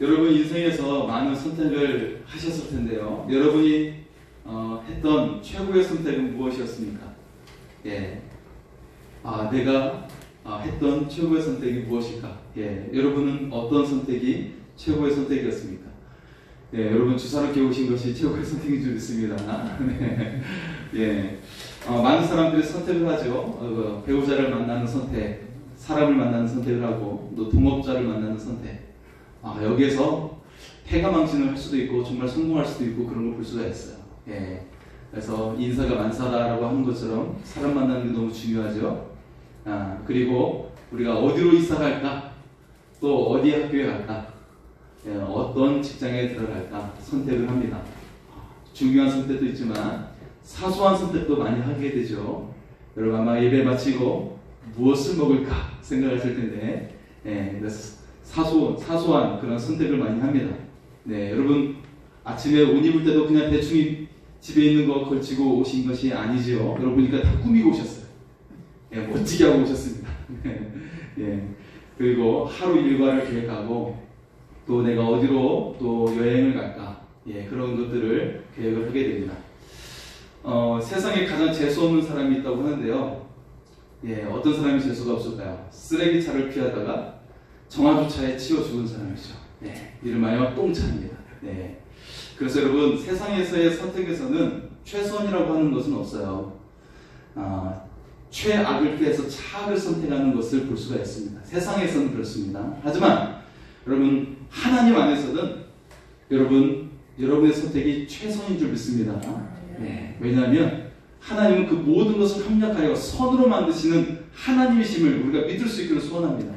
여러분 인생에서 많은 선택을 하셨을 텐데요. 여러분이 했던 최고의 선택은 무엇이었습니까? 예. 내가 했던 최고의 선택이 무엇일까? 예. 여러분은 어떤 선택이 최고의 선택이었습니까? 예. 여러분 주사롭게 오신 것이 최고의 선택인 줄 믿습니다. 네. 예. 많은 사람들이 선택을 하죠. 배우자를 만나는 선택, 사람을 만나는 선택을 하고 또 동업자를 만나는 선택. 여기에서 패가망신을 할 수도 있고 정말 성공할 수도 있고 그런 걸 볼 수가 있어요. 예. 그래서 인사가 만사다라고 하는 것처럼 사람 만나는 게 너무 중요하죠. 그리고 우리가 어디로 이사 갈까? 또 어디 학교에 갈까? 예, 어떤 직장에 들어갈까? 선택을 합니다. 중요한 선택도 있지만 사소한 선택도 많이 하게 되죠. 여러분 아마 예배 마치고 무엇을 먹을까 생각하실 텐데, 예, 그래서 사소한 그런 선택을 많이 합니다. 네, 여러분 아침에 옷 입을 때도 그냥 대충 집에 있는 거 걸치고 오신 것이 아니죠. 여러분 보니까 다 꾸미고 오셨어요. 예, 멋지게 하고 오셨습니다. 예, 그리고 하루 일과를 계획하고 또 내가 어디로 또 여행을 갈까, 예, 그런 것들을 계획을 하게 됩니다. 세상에 가장 재수 없는 사람이 있다고 하는데요. 예, 어떤 사람이 재수가 없을까요? 쓰레기차를 피하다가 정화조차에 치여 죽은 사람이죠. 네, 이름하여 똥차입니다. 네. 그래서 여러분 세상에서의 선택에서는 최선이라고 하는 것은 없어요. 최악을 피해서 차악을 선택하는 것을 볼 수가 있습니다. 세상에서는 그렇습니다. 하지만 여러분 하나님 안에서는 여러분의 선택이 최선인 줄 믿습니다. 네, 왜냐하면 하나님은 그 모든 것을 합력하여 선으로 만드시는 하나님이심을 우리가 믿을 수 있기를 소원합니다.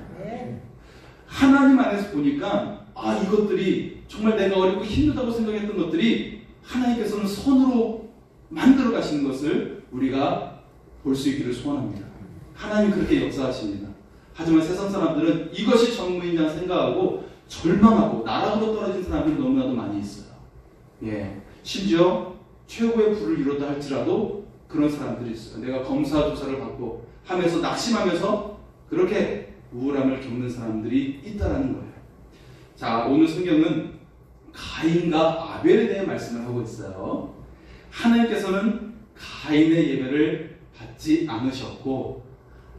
하나님 안에서 보니까 이것들이 정말 내가 어렵고 힘들다고 생각했던 것들이 하나님께서는 선으로 만들어 가시는 것을 우리가 볼 수 있기를 소원합니다. 하나님 그렇게 역사하십니다. 하지만 세상 사람들은 이것이 전부인장 생각하고 절망하고 나락으로 떨어진 사람들이 너무나도 많이 있어요. 예, 심지어 최고의 부를 이뤘다 할지라도 그런 사람들이 있어요. 내가 검사 조사를 받고 하면서 낙심하면서 그렇게 우울함을 겪는 사람들이 있다라는 거예요. 자, 오늘 성경은 가인과 아벨에 대해 말씀을 하고 있어요. 하나님께서는 가인의 예배를 받지 않으셨고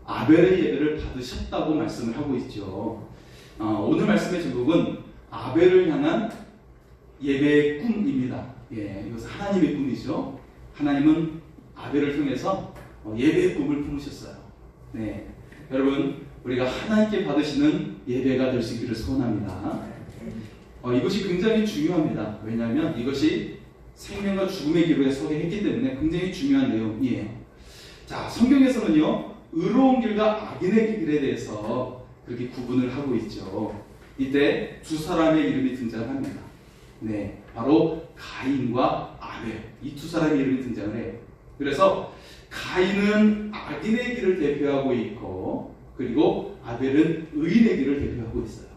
아벨의 예배를 받으셨다고 말씀을 하고 있죠. 오늘 말씀의 제목은 아벨을 향한 예배의 꿈입니다. 예, 이것은 하나님의 꿈이죠. 하나님은 아벨을 통해서 예배의 꿈을 품으셨어요. 네, 여러분 우리가 하나님께 받으시는 예배가 될 수 있기를 소원합니다. 이것이 굉장히 중요합니다. 왜냐하면 이것이 생명과 죽음의 기로에 서게 했기 때문에 굉장히 중요한 내용이에요. 자, 성경에서는요 의로운 길과 악인의 길에 대해서 그렇게 구분을 하고 있죠. 이때 두 사람의 이름이 등장합니다. 네, 바로 가인과 아벨, 이 두 사람의 이름이 등장을 해요. 그래서 가인은 악인의 길을 대표하고 있고 그리고 아벨은 의인의 길을 대표하고 있어요.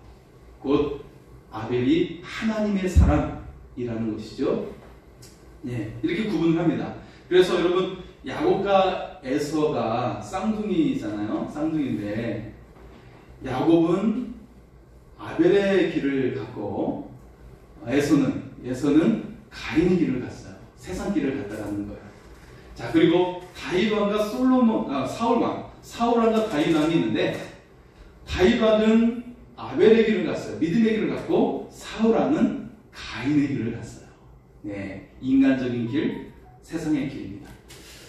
곧 아벨이 하나님의 사람이라는 것이죠. 네, 이렇게 구분을 합니다. 그래서 여러분 야곱과 에서가 쌍둥이잖아요. 쌍둥이인데 야곱은 아벨의 길을 갔고 에서는 가인의 길을 갔어요. 세상 길을 갔다라는 거예요. 자, 그리고 다윗 왕과 사울 왕과 다윗 왕이 있는데 다윗 왕은 아벨의 길을 갔어요. 믿음의 길을 갔고 사울 왕은 가인의 길을 갔어요. 네, 인간적인 길, 세상의 길입니다.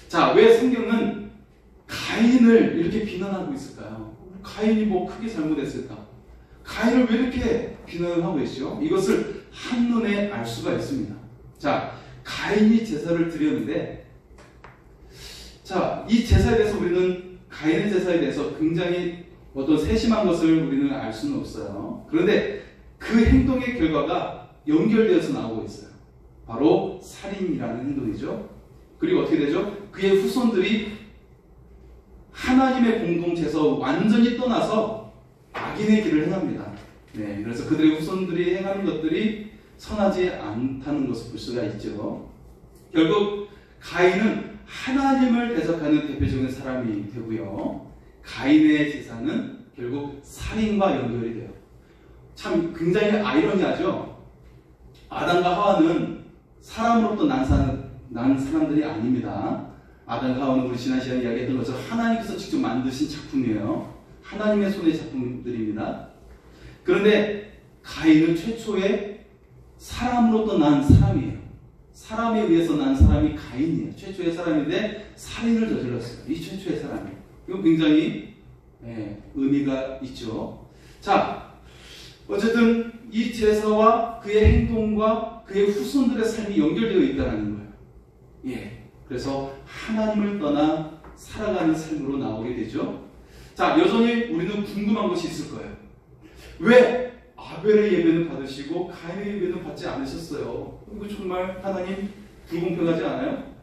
자, 왜 성경은 가인을 이렇게 비난하고 있을까요? 가인이 뭐 크게 잘못했을까? 가인을 왜 이렇게 비난을 하고 있죠? 이것을 한눈에 알 수가 있습니다. 자, 가인이 제사를 드렸는데, 자, 이 제사에 대해서 우리는 가인의 제사에 대해서 굉장히 어떤 세심한 것을 우리는 알 수는 없어요. 그런데 그 행동의 결과가 연결되어서 나오고 있어요. 바로 살인이라는 행동이죠. 그리고 어떻게 되죠? 그의 후손들이 하나님의 공동체에서 완전히 떠나서 악인의 길을 행합니다. 네, 그래서 그들의 후손들이 행하는 것들이 선하지 않다는 것을 볼 수가 있죠. 결국 가인은 하나님을 대적하는 대표적인 사람이 되고요. 가인의 제사는 결국 살인과 연결이 돼요. 참 굉장히 아이러니하죠. 아담과 하와는 사람으로부터 난 사람들이 아닙니다. 아담과 하와는 우리 지난 시간에 이야기했던 것처럼 하나님께서 직접 만드신 작품이에요. 하나님의 손의 작품들입니다. 그런데 가인은 최초의 사람으로부터 난 사람이에요. 사람에 의해서 난 사람이 가인이에요. 최초의 사람인데 살인을 저질렀어요. 이 최초의 사람이. 이거 굉장히 의미가 있죠. 자, 어쨌든 이 제사와 그의 행동과 그의 후손들의 삶이 연결되어 있다는 거예요. 예. 그래서 하나님을 떠나 살아가는 삶으로 나오게 되죠. 자, 여전히 우리는 궁금한 것이 있을 거예요. 왜 아벨의 예배는 받으시고 가인의 예배는 받지 않으셨어요? 이거 정말 하나님 불공평하지 않아요?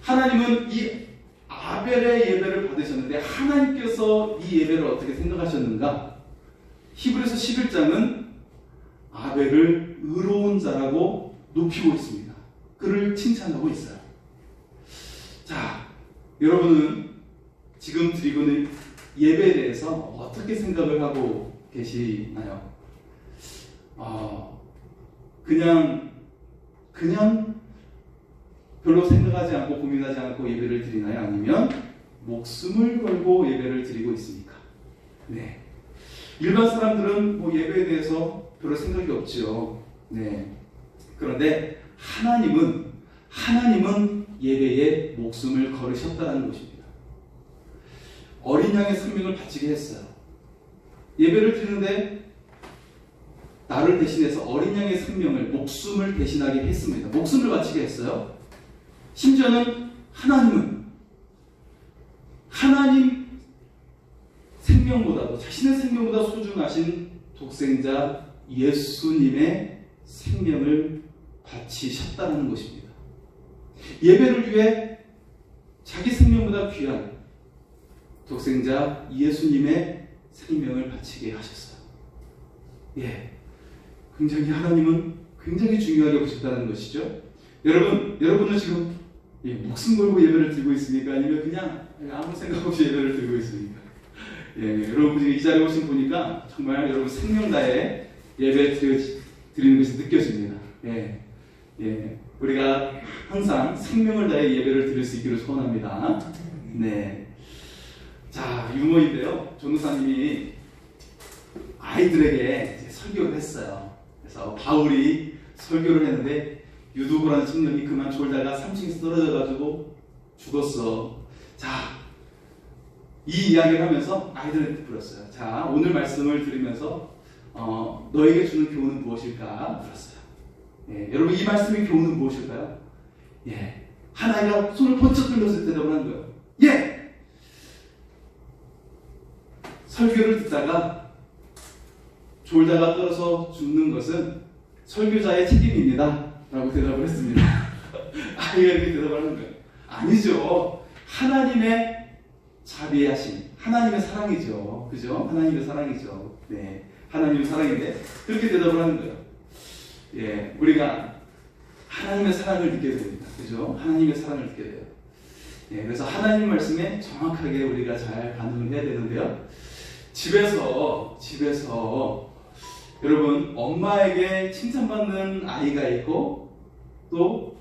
하나님은 이 아벨의 예배를 받으셨는데 하나님께서 이 예배를 어떻게 생각하셨는가? 히브리서 11장은 아벨을 의로운 자라고 높이고 있습니다. 그를 칭찬하고 있어요. 자, 여러분은 지금 드리고 있는 예배에 대해서 어떻게 생각을 하고 계시나요? 그냥 별로 생각하지 않고 고민하지 않고 예배를 드리나요? 아니면 목숨을 걸고 예배를 드리고 있습니까? 네. 일반 사람들은 뭐 예배에 대해서 별로 생각이 없죠. 네. 그런데 하나님은 예배에 목숨을 걸으셨다는 것입니다. 어린 양의 생명을 바치게 했어요. 예배를 드리는데 나를 대신해서 어린 양의 생명을, 목숨을 대신하게 했습니다. 목숨을 바치게 했어요. 심지어는 하나님 생명보다도, 자신의 생명보다 소중하신 독생자 예수님의 생명을 바치셨다는 것입니다. 예배를 위해 자기 생명보다 귀한 독생자 예수님의 생명을 바치게 하셨어요. 예. 굉장히 하나님은 굉장히 중요하게 보셨다는 것이죠. 여러분은 지금 목숨 걸고 예배를 드리고 있습니까? 아니면 그냥 아무 생각 없이 예배를 드리고 있습니까? 예, 여러분 이 자리에 오신 보니까 정말 여러분 생명 다해 예배 드리는 것이 느껴집니다. 예, 우리가 항상 생명을 다해 예배를 드릴 수 있기를 소원합니다. 네. 자, 유머인데요. 전도사님이 아이들에게 설교를 했어요. 그래서 바울이 설교를 했는데 유두고라는 청년이 그만 졸다가 3층에서 떨어져가지고 죽었어. 자, 이 이야기를 하면서 아이들한테 불렀어요. 자, 오늘 말씀을 들으면서 너에게 주는 교훈은 무엇일까? 물었어요. 예, 여러분 이 말씀의 교훈은 무엇일까요? 예, 하나가 손을 번쩍 들면서 대답을 하는 거예요. 예! 설교를 듣다가 졸다가 떨어져 죽는 것은 설교자의 책임입니다. 라고 대답을 했습니다. 아이가 이렇게 대답을 하는 거예요. 아니죠. 하나님의 자비하심, 하나님의 사랑이죠. 그죠? 하나님의 사랑이죠. 네. 하나님의 사랑인데, 그렇게 대답을 하는 거예요. 예. 우리가 하나님의 사랑을 느껴야 됩니다. 그죠? 하나님의 사랑을 느껴야 돼요. 예. 그래서 하나님 말씀에 정확하게 우리가 잘 반응을 해야 되는데요. 집에서 여러분 엄마에게 칭찬받는 아이가 있고 또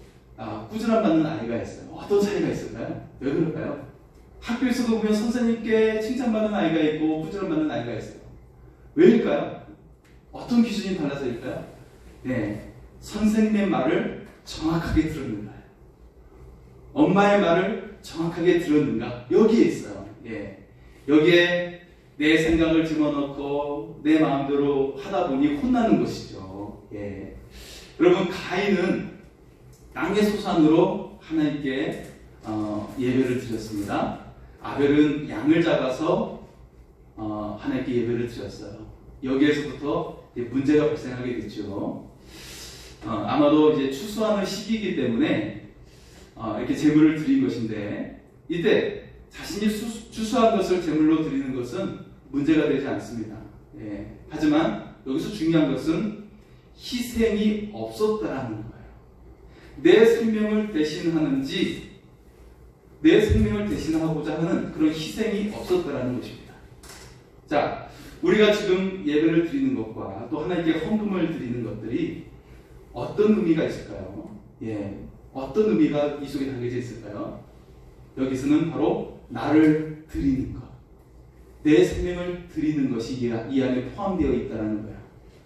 꾸준함 받는 아이가 있어요. 어떤 차이가 있을까요? 왜 그럴까요? 학교에서도 보면 선생님께 칭찬받는 아이가 있고 꾸준함 받는 아이가 있어요. 왜일까요? 어떤 기준이 달라서일까요? 네, 선생님의 말을 정확하게 들었는가, 엄마의 말을 정확하게 들었는가, 여기에 있어요. 예, 여기에 내 생각을 집어넣고 내 마음대로 하다 보니 혼나는 것이죠. 예. 여러분 가인은 땅의 소산으로 하나님께 예배를 드렸습니다. 아벨은 양을 잡아서 하나님께 예배를 드렸어요. 여기에서부터 문제가 발생하게 됐죠. 아마도 이제 추수하는 시기이기 때문에 이렇게 제물을 드린 것인데, 이때 자신이 추수한 것을 제물로 드리는 것은 문제가 되지 않습니다. 예. 하지만 여기서 중요한 것은 희생이 없었다라는 거예요. 내 생명을 대신하는지, 내 생명을 대신하고자 하는 그런 희생이 없었다라는 것입니다. 자, 우리가 지금 예배를 드리는 것과 또 하나님께 헌금을 드리는 것들이 어떤 의미가 있을까요? 예, 어떤 의미가 이 속에 담겨져 있을까요? 여기서는 바로 나를 드리는 것, 내 생명을 드리는 것이 이 안에 포함되어 있다는 거예요.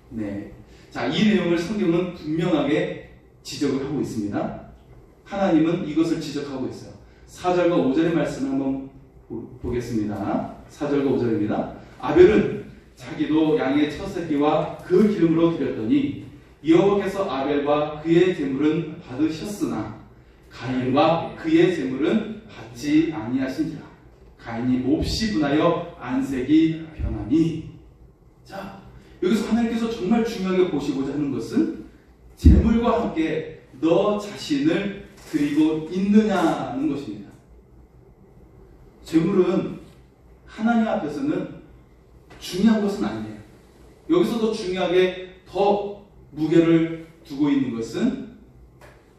네, 자, 이 내용을 성경은 분명하게 지적을 하고 있습니다. 하나님은 이것을 지적하고 있어요. 4절과 5절의 말씀을 한번 보겠습니다. 4절과 5절입니다. 아벨은 자기도 양의 첫 새끼와 그 기름으로 드렸더니 여호와께서 아벨과 그의 제물은 받으셨으나 가인과 그의 제물은 받지 아니하신지라. 가인이 몹시 분하여 안색이 변하니. 자, 여기서 하나님께서 정말 중요하게 보시고자 하는 것은 제물과 함께 너 자신을 드리고 있느냐는 것입니다. 제물은 하나님 앞에서는 중요한 것은 아니에요. 여기서 더 중요하게 더 무게를 두고 있는 것은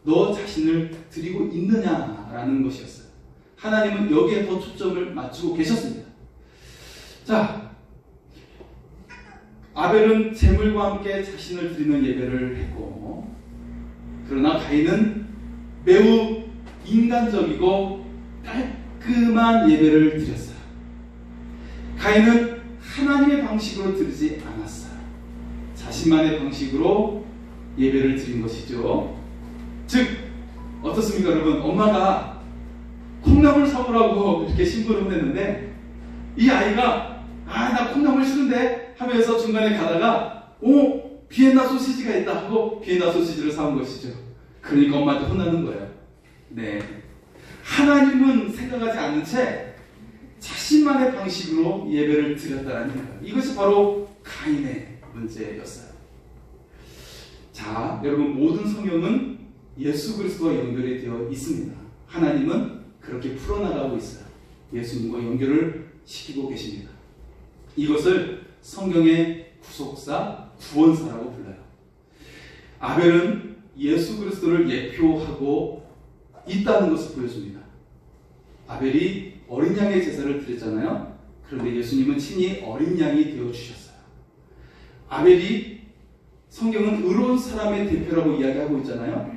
너 자신을 드리고 있느냐라는 것이었어요. 하나님은 여기에 더 초점을 맞추고 계셨습니다. 자, 아벨은 제물과 함께 자신을 드리는 예배를 했고, 그러나 가인은 매우 인간적이고 깔끔한 예배를 드렸어요. 가인은 하나님의 방식으로 드리지 않았어요. 자신만의 방식으로 예배를 드린 것이죠. 즉, 어떻습니까, 여러분? 엄마가 콩나물 사오라고 이렇게 신부를 보냈는데, 이 아이가 나 콩나물 싫은데 하면서 중간에 가다가 비엔나 소시지가 있다 하고 비엔나 소시지를 사온 것이죠. 그러니까 엄마한테 혼나는 거예요. 네, 하나님은 생각하지 않은 채 자신만의 방식으로 예배를 드렸다는 거예요. 이것이 바로 가인의 문제였어요. 자, 여러분, 모든 성경은 예수 그리스도와 연결이 되어 있습니다. 하나님은 그렇게 풀어나가고 있어요. 예수님과 연결을 시키고 계십니다. 이것을 성경의 구속사, 구원사라고 불러요. 아벨은 예수 그리스도를 예표하고 있다는 것을 보여줍니다. 아벨이 어린 양의 제사를 드렸잖아요. 그런데 예수님은 친히 어린 양이 되어주셨어요. 아벨이 성경은 의로운 사람의 대표라고 이야기하고 있잖아요.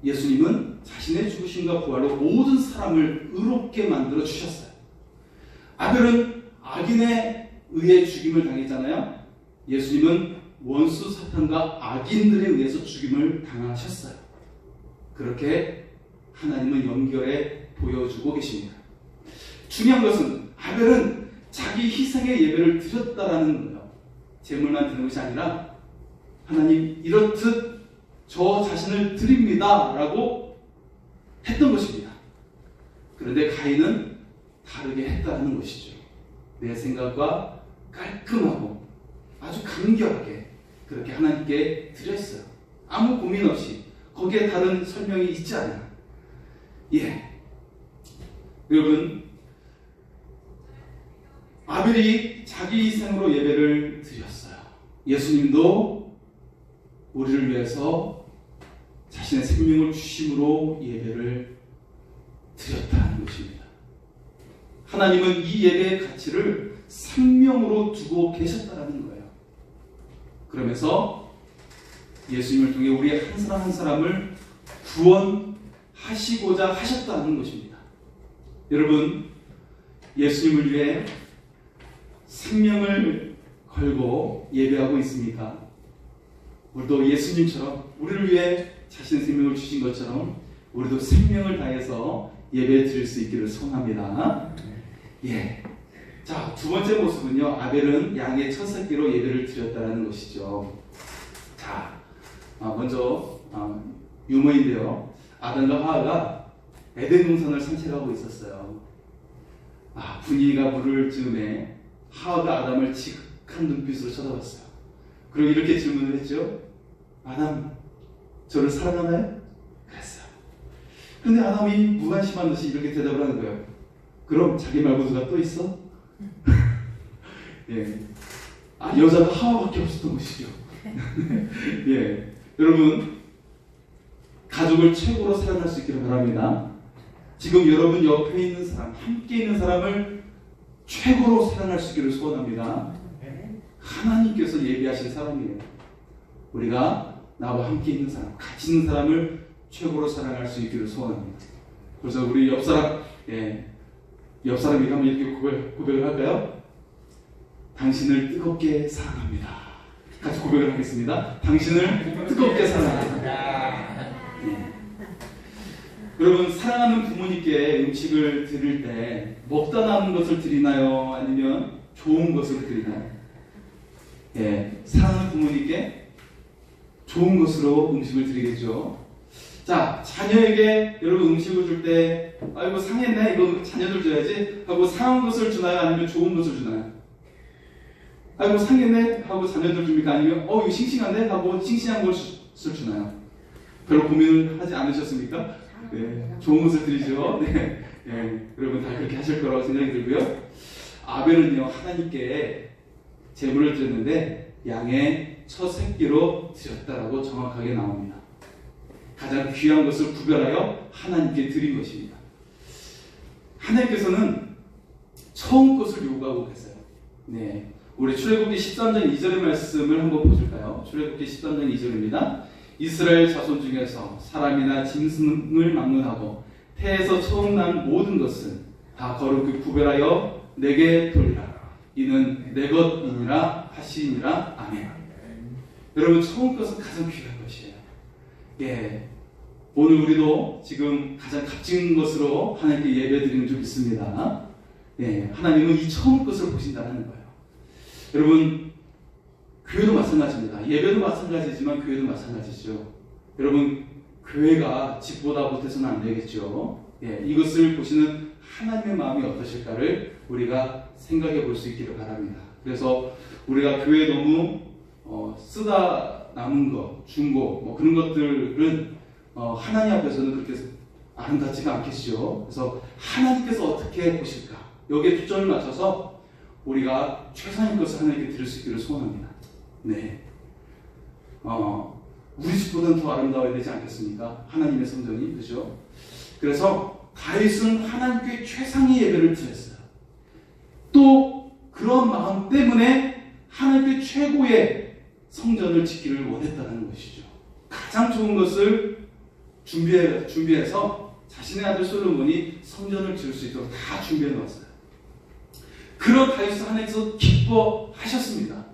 예수님은 자신의 죽으심과 부활로 모든 사람을 의롭게 만들어 주셨어요. 아벨은 악인에 의해 죽임을 당했잖아요. 예수님은 원수 사탄과 악인들에 의해서 죽임을 당하셨어요. 그렇게 하나님은 연결해 보여주고 계십니다. 중요한 것은 아벨은 자기 희생의 예배를 드렸다라는 거예요. 제물만 드는 것이 아니라 하나님 이렇듯 저 자신을 드립니다 라고 했던 것입니다. 그런데 가인은 다르게 했다는 것이죠. 내 생각과 깔끔하고 아주 간결하게 그렇게 하나님께 드렸어요. 아무 고민 없이. 거기에 다른 설명이 있지 않아요. 예, 여러분, 아벨이 자기 희생으로 예배를 드렸어요. 예수님도 우리를 위해서 자신의 생명을 주심으로 예배를 드렸다는 것입니다. 하나님은 이 예배의 가치를 생명으로 두고 계셨다는 거예요. 그러면서 예수님을 통해 우리 한 사람 한 사람을 구원하시고자 하셨다는 것입니다. 여러분, 예수님을 위해 생명을 걸고 예배하고 있습니까? 우리도 예수님처럼 우리를 위해 자신의 생명을 주신 것처럼 우리도 생명을 다해서 예배 드릴 수 있기를 소원합니다. 예. 자, 두 번째 모습은요, 아벨은 양의 첫 새끼로 예배를 드렸다는 것이죠. 자, 먼저 유머인데요. 아담과 하와가 에덴 동산을 산책하고 있었어요. 분위기가 무를 즈음에 하와가 아담을 지극한 눈빛으로 쳐다봤어요. 그리고 이렇게 질문을 했죠. 아담, 저를 사랑하나요? 그랬어요. 근데 아담이 무관심한 듯이 이렇게 대답을 하는 거예요. 그럼 자기 말고 누가 또 있어? 예. 여자가 하와밖에 없었던 것이죠. 예. 여러분, 가족을 최고로 사랑할 수 있기를 바랍니다. 지금 여러분 옆에 있는 사람, 함께 있는 사람을 최고로 사랑할 수 있기를 소원합니다. 하나님께서 예비하신 사람이에요. 우리가 나와 함께 있는 사람, 같이 있는 사람을 최고로 사랑할 수 있기를 소원합니다. 그래서 우리 옆 사람이 한번 이렇게 고백을 할까요? 당신을 뜨겁게 사랑합니다. 같이 고백을 하겠습니다. 당신을 뜨겁게 사랑합니다. 여러분, 사랑하는 부모님께 음식을 드릴 때 먹다 남은 것을 드리나요? 아니면 좋은 것을 드리나요? 사랑하는 부모님께 좋은 것으로 음식을 드리겠죠. 자, 자녀에게 여러분 음식을 줄 때 아이고 상했네, 이거 자녀들 줘야지 하고 상한 것을 주나요? 아니면 좋은 것을 주나요? 아이고 상했네 하고 자녀들 줍니까? 아니면 이거 싱싱한데 하고 싱싱한 것을 주나요? 별로 고민을 하지 않으셨습니까? 네, 좋은 것을 드리죠. 네, 여러분 다 그렇게 하실 거라고 생각이 들고요. 아벨은요, 하나님께 제물을 드렸는데 양의 첫 새끼로 드렸다라고 정확하게 나옵니다. 가장 귀한 것을 구별하여 하나님께 드린 것입니다. 하나님께서는 처음 것을 요구하고 계세요. 네, 우리 출애굽기 13장 2절의 말씀을 한번 보실까요? 출애굽기 13장 2절입니다. 이스라엘 자손 중에서 사람이나 짐승을 막론하고 태에서 처음 난 모든 것은 다 거룩히 구별하여 내게 돌리라. 이는 내 것이니라 하시니라. 아멘. 여러분, 처음 것은 가장 귀한 것이에요. 오늘 우리도 지금 가장 값진 것으로 하나님께 예배드리는 줄 믿습니다. 하나님은 이 처음 것을 보신다는 거예요. 여러분, 교회도 마찬가지입니다. 예배도 마찬가지지만 교회도 마찬가지죠. 여러분, 교회가 집보다 못해서는 안 되겠죠. 이것을 보시는 하나님의 마음이 어떠실까를 우리가 생각해 볼 수 있기를 바랍니다. 그래서 우리가 교회에 너무 쓰다 남은 거, 준 거, 그런 것들은 하나님 앞에서는 그렇게 아름답지가 않겠죠. 그래서 하나님께서 어떻게 보실까? 여기에 초점을 맞춰서 우리가 최선의 것을 하나님께 드릴 수 있기를 소원합니다. 네. 우리 집보다는 더 아름다워야 되지 않겠습니까? 하나님의 성전이, 그죠? 그래서 다윗은 하나님께 최상의 예배를 드렸어요. 또 그런 마음 때문에 하나님께 최고의 성전을 짓기를 원했다는 것이죠. 가장 좋은 것을 준비해서 자신의 아들 솔로몬이 성전을 지을 수 있도록 다 준비해 놓았어요. 그런 다윗을 하나님께서 기뻐하셨습니다.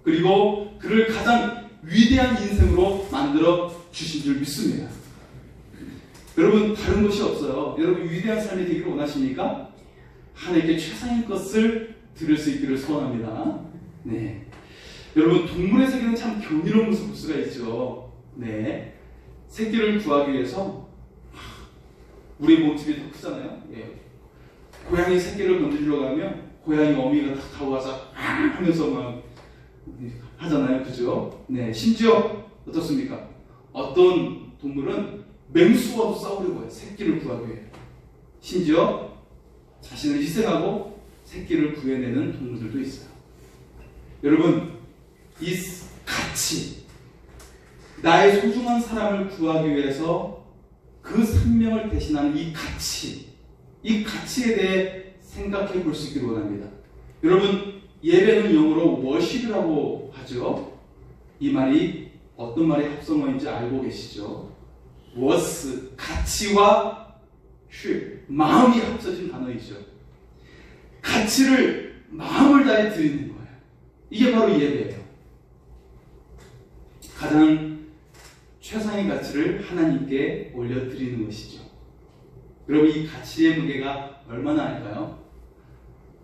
그리고 그를 가장 위대한 인생으로 만들어 주신 줄 믿습니다. 여러분, 다른 것이 없어요. 여러분, 위대한 삶이 되기를 원하십니까? 하나님께 최상의 것을 드릴 수 있기를 소원합니다. 네. 여러분, 동물의 세계는 참 경이로운 것을 볼 수가 있죠. 네. 새끼를 구하기 위해서 우리 몸집이 더 크잖아요. 고양이 새끼를 건드리려고 하면 고양이 어미가 다 다와서 하면서 막 하잖아요. 그죠? 네. 심지어 어떻습니까? 어떤 동물은 맹수와도 싸우려고 해요. 새끼를 구하기 위해. 심지어 자신을 희생하고 새끼를 구해내는 동물들도 있어요. 여러분, 이 가치, 나의 소중한 사람을 구하기 위해서 그 생명을 대신하는 이 가치에 대해 생각해 볼 수 있기를 원합니다. 여러분, 예배는 영어로 worship이라고 하죠. 이 말이 어떤 말이 합성어인지 알고 계시죠? worth, 가치와 ship, 마음이 합쳐진 단어이죠. 가치를 마음을 다해 드리는 거예요. 이게 바로 예배예요. 가장 최상의 가치를 하나님께 올려드리는 것이죠. 여러분, 이 가치의 무게가 얼마나 할까요?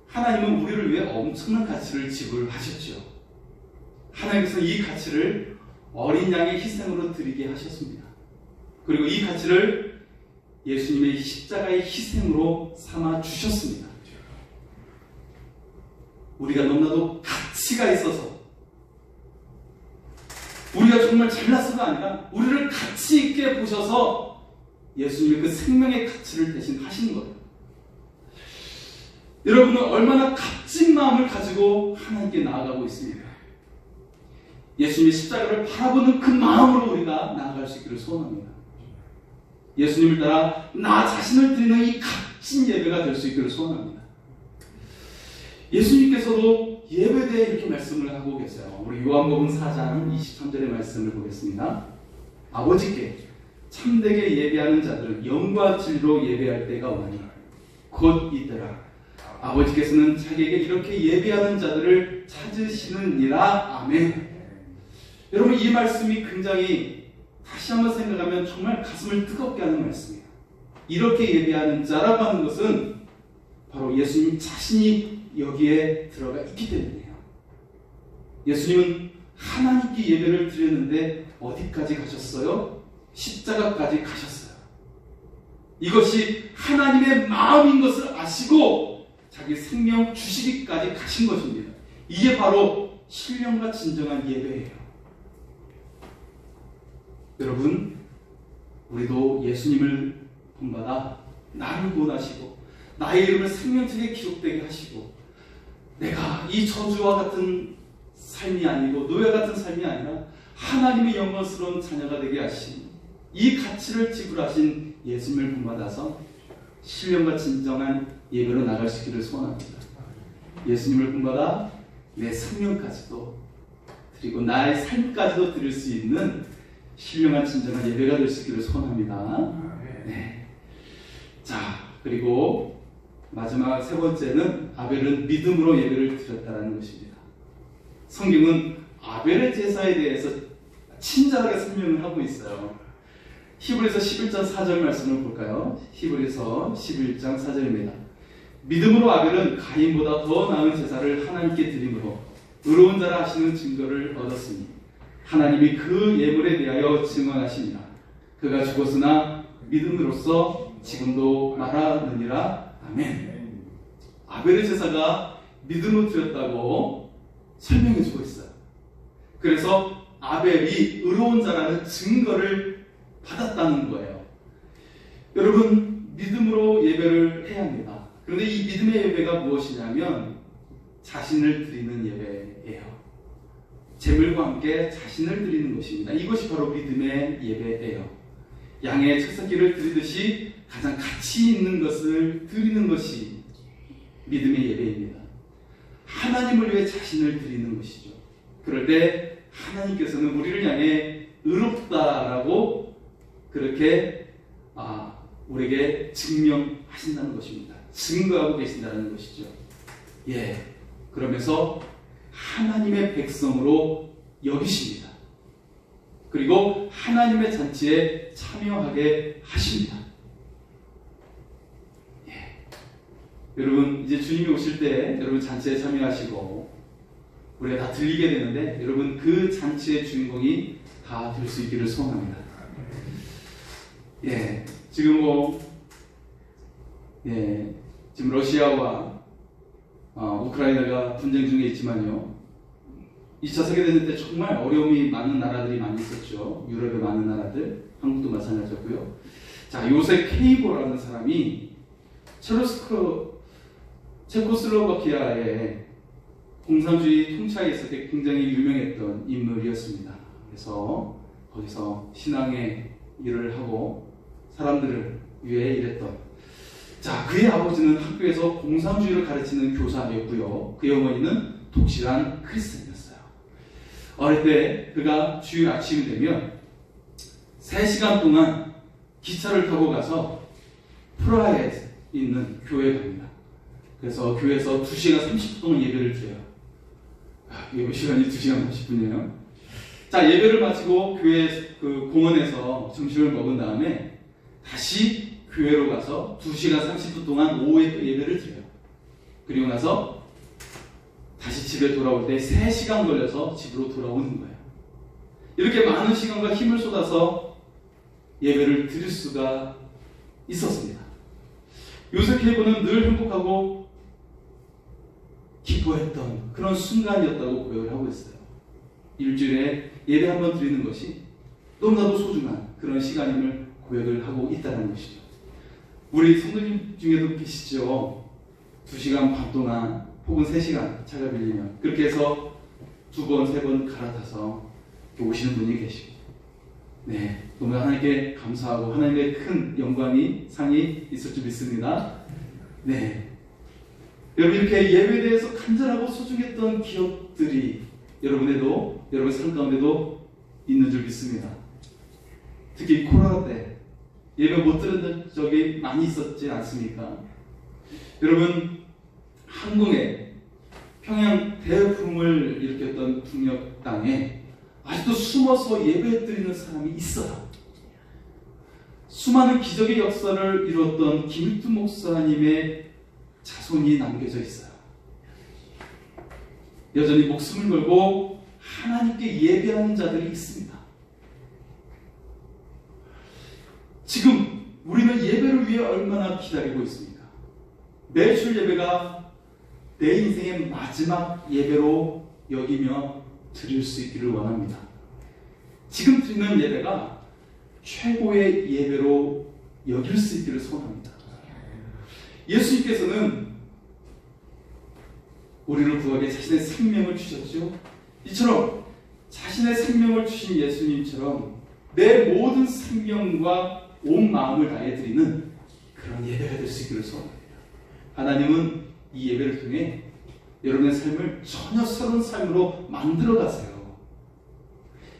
하나님은 우리를 위해 엄청난 가치를 지불하셨죠. 하나님께서 이 가치를 어린 양의 희생으로 드리게 하셨습니다. 그리고 이 가치를 예수님의 십자가의 희생으로 삼아 주셨습니다. 우리가 너무나도 가치가 있어서, 우리가 정말 잘났어가 아니라 우리를 가치 있게 보셔서 예수님의 그 생명의 가치를 대신 하신 거예요. 여러분은 얼마나 값진 마음을 가지고 하나님께 나아가고 있습니까? 예수님의 십자가를 바라보는 그 마음으로 우리가 나아갈 수 있기를 소원합니다. 예수님을 따라 나 자신을 드리는 이 값진 예배가 될 수 있기를 소원합니다. 예수님께서도 예배에 대해 이렇게 말씀을 하고 계세요. 우리 요한복음 4장 23절의 말씀을 보겠습니다. 아버지께 참되게 예배하는 자들은 영과 진리로 예배할 때가 오나니 곧 이때라. 아버지께서는 자기에게 이렇게 예배하는 자들을 찾으시느니라. 아멘. 여러분, 이 말씀이 굉장히 다시 한번 생각하면 정말 가슴을 뜨겁게 하는 말씀이에요. 이렇게 예배하는 자라고 하는 것은 바로 예수님 자신이 여기에 들어가 있기 때문이에요. 예수님은 하나님께 예배를 드렸는데 어디까지 가셨어요? 십자가까지 가셨어요. 이것이 하나님의 마음인 것을 아시고 자기 생명 주시기까지 가신 것입니다. 이게 바로 신령과 진정한 예배예요. 여러분, 우리도 예수님을 본받아 나를 구원하시고 나의 이름을 생명책에 기록되게 하시고 내가 이 저주와 같은 삶이 아니고 노예 같은 삶이 아니라 하나님의 영광스러운 자녀가 되게 하신 이 가치를 지불하신 예수님을 본받아서 신령과 진정한 예배로 나갈 수 있기를 소원합니다. 예수님을 본받아 내 생명까지도 그리고 나의 삶까지도 드릴 수 있는 신령한 진정한 예배가 될 수 있기를 소원합니다. 네. 자, 그리고 마지막 세 번째는 아벨은 믿음으로 예배를 드렸다는 것입니다. 성경은 아벨의 제사에 대해서 친절하게 설명을 하고 있어요. 히브리서 11장 4절 말씀을 볼까요? 히브리서 11장 4절입니다. 믿음으로 아벨은 가인보다 더 나은 제사를 하나님께 드림으로 의로운 자라 하시는 증거를 얻었으니 하나님이 그 예물에 대하여 증언하시니라. 그가 죽었으나 믿음으로써 지금도 말하느니라. 아멘. 아벨의 제사가 믿음으로 드렸다고 설명해 주고 있어요. 그래서 아벨이 의로운 자라는 증거를 받았다는 거예요. 여러분, 믿음으로 예배를 해야 합니다. 그런데 이 믿음의 예배가 무엇이냐면 자신을 드리는 예배예요. 재물과 함께 자신을 드리는 것입니다. 이것이 바로 믿음의 예배예요. 양의 첫 새끼를 드리듯이 가장 가치 있는 것을 드리는 것이 믿음의 예배입니다. 하나님을 위해 자신을 드리는 것이죠. 그럴 때 하나님께서는 우리를 향해 의롭다라고 그렇게 우리에게 증명하신다는 것입니다. 증거하고 계신다는 것이죠. 예, 그러면서 하나님의 백성으로 여기십니다. 그리고 하나님의 잔치에 참여하게 하십니다. 예. 여러분, 이제 주님이 오실 때 여러분 잔치에 참여하시고 우리가 다 들리게 되는데 여러분 그 잔치의 주인공이 다 될 수 있기를 소원합니다. 예, 지금 지금 러시아와 우크라이나가 분쟁 중에 있지만요. 2차 세계대전 때 정말 어려움이 많은 나라들이 많이 있었죠. 유럽의 많은 나라들, 한국도 마찬가지였고요. 자, 요셉 케이보라는 사람이 체코슬로바키아의 공산주의 통치하에 있을 때 굉장히 유명했던 인물이었습니다. 그래서 거기서 신앙의 일을 하고 사람들을 위해 일했던, 자, 그의 아버지는 학교에서 공산주의를 가르치는 교사였고요. 그의 어머니는 독실한 크리스찬이었어요. 어릴 때 그가 주일 아침이 되면 3시간 동안 기차를 타고 가서 프라하에 있는 교회에 갑니다. 그래서 교회에서 2시간 30분 동안 예배를 드려요. 예배 시간이 2시간 30분이에요. 자, 예배를 마치고 교회 그 공원에서 점심을 먹은 다음에 다시 교회로 가서 2시간 30분 동안 오후에 또 예배를 드려요. 그리고 나서 다시 집에 돌아올 때 3시간 걸려서 집으로 돌아오는 거예요. 이렇게 많은 시간과 힘을 쏟아서 예배를 드릴 수가 있었습니다. 요셉 케이보는 늘 행복하고 기뻐했던 그런 순간이었다고 고백을 하고 있어요. 일주일에 예배 한 번 드리는 것이 너무나도 소중한 그런 시간임을 고백을 하고 있다는 것이죠. 우리 성도님 중에도 계시죠. 2시간 반 동안 혹은 3시간 차가 빌리면 그렇게 해서 2번, 3번 갈아타서 오시는 분이 계시고, 네, 너무나 하나님께 감사하고 하나님의 큰 영광이 상이 있을 줄 믿습니다. 네, 여러분 이렇게 예배에 대해서 간절하고 소중했던 기억들이 여러분 삶 가운데도 있는 줄 믿습니다. 특히 코로나 때 예배 못 들은 적이 많이 있었지 않습니까? 여러분 한국에 평양 대풍을 일으켰던 풍력 땅에 아직도 숨어서 예배 드리는 사람이 있어요. 수많은 기적의 역사를 이루었던 김일두 목사님의 자손이 남겨져 있어요. 여전히 목숨을 걸고 하나님께 예배하는 자들이 있습니다. 지금 우리는 예배를 위해 얼마나 기다리고 있습니까? 매출 예배가 내 인생의 마지막 예배로 여기며 드릴 수 있기를 원합니다. 지금 드리는 예배가 최고의 예배로 여길 수 있기를 소원합니다. 예수님께서는 우리를 구하게 자신의 생명을 주셨죠. 이처럼 자신의 생명을 주신 예수님처럼 내 모든 생명과 온 마음을 다해 드리는 그런 예배가 될 수 있기를 소원합니다. 하나님은 이 예배를 통해 여러분의 삶을 전혀 새로운 삶으로 만들어 가세요.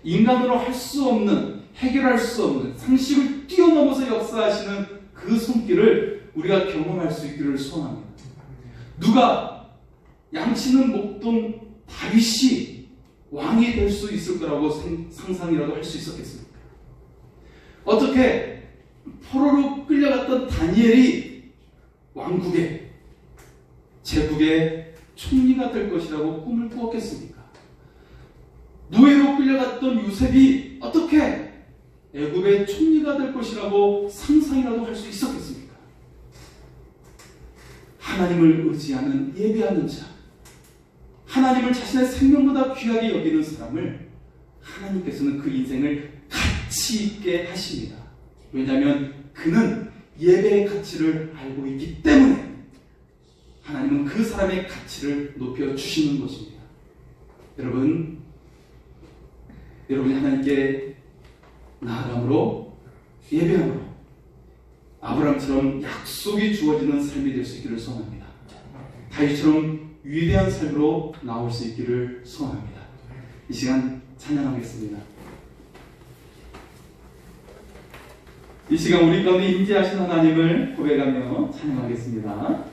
인간으로 할 수 없는, 해결할 수 없는, 상식을 뛰어넘어서 역사하시는 그 손길을 우리가 경험할 수 있기를 소원합니다. 누가 양치는 목동 다윗이 왕이 될 수 있을 거라고 상상이라도 할 수 있었겠습니까? 어떻게 포로로 끌려갔던 다니엘이 왕국의 제국의 총리가 될 것이라고 꿈을 꾸었겠습니까? 노예로 끌려갔던 요셉이 어떻게 애굽의 총리가 될 것이라고 상상이라도 할 수 있었겠습니까? 하나님을 의지하는 예배하는 자, 하나님을 자신의 생명보다 귀하게 여기는 사람을 하나님께서는 그 인생을 가치 있게 하십니다. 왜냐하면 그는 예배의 가치를 알고 있기 때문에 하나님은 그 사람의 가치를 높여주시는 것입니다. 여러분이 하나님께 나아감으로, 예배함으로 아브라함처럼 약속이 주어지는 삶이 될 수 있기를 소원합니다. 다윗처럼 위대한 삶으로 나올 수 있기를 소원합니다. 이 시간 찬양하겠습니다. 이 시간 우리 가운데 임재하신 하나님을 고백하며 찬양하겠습니다.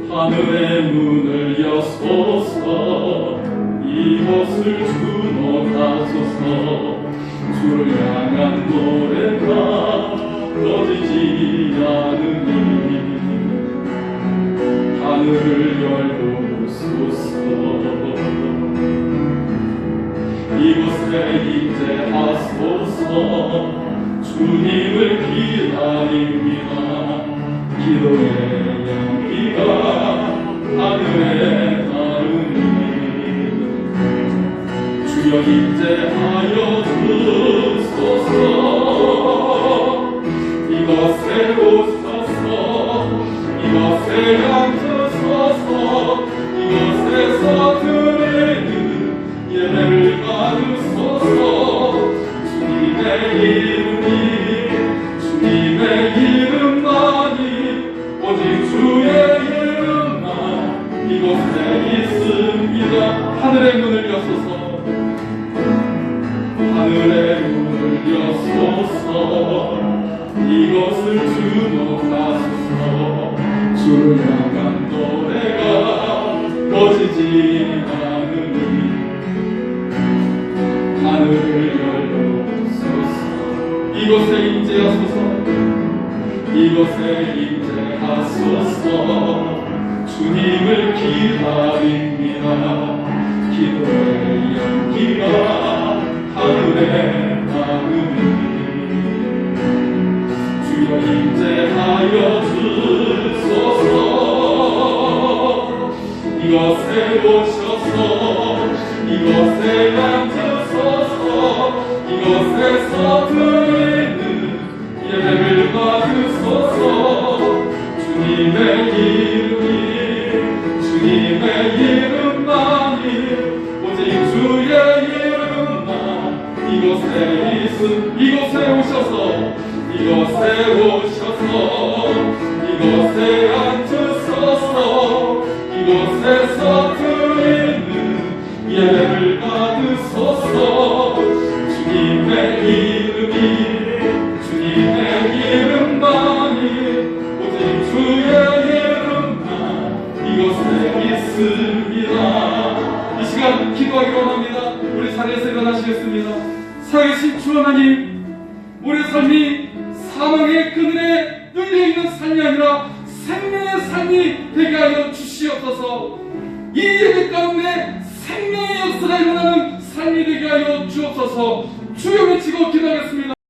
하늘의 문을 여소서, 이곳을 주목하소서. 주를 향한 노래가 꺼지지 않으니 하늘을 열고소서. 이곳에 임재하소서. 주님을 기다립니다. 기도의 연기가 하늘에 닿으니 주여 임재하여 주소서. 이곳에 오셔서 이곳에 앉으소서. 이곳에서 드리는 예배를 받으소서. 주님의 이름만이 오직 주의 이름만 이곳에 있습니다. 하늘의 문을 여소서. 하늘의 문을 여소서. 이것을 주목하소서. 주를 향한 노래가 꺼지지 않으니 하늘을 열어소서. 이곳에 임재하소서. 이곳에 임재하소서. 주님을 기다립니다. 기도의 연기가 하늘에 닿으니 주여 임재하여 주소서. 이곳에 오셔서 이곳에 앉으소서. 이곳에서 드리는 예배를 받으소서. 주님의 이름만이 오직 주의 이름만 이곳에 기도하기 원합니다. 우리 자리에서 일어나시겠습니다. 살아계신 주 하나님, 우리의 삶이 사망의 그늘에 눌려있는 삶이 아니라 생명의 삶이 되게 하여 주시옵소서. 이 예배 가운데 생명의 역사가 일어나는 삶이 되게 하여 주옵소서. 주여 외치고 기도하겠습니다.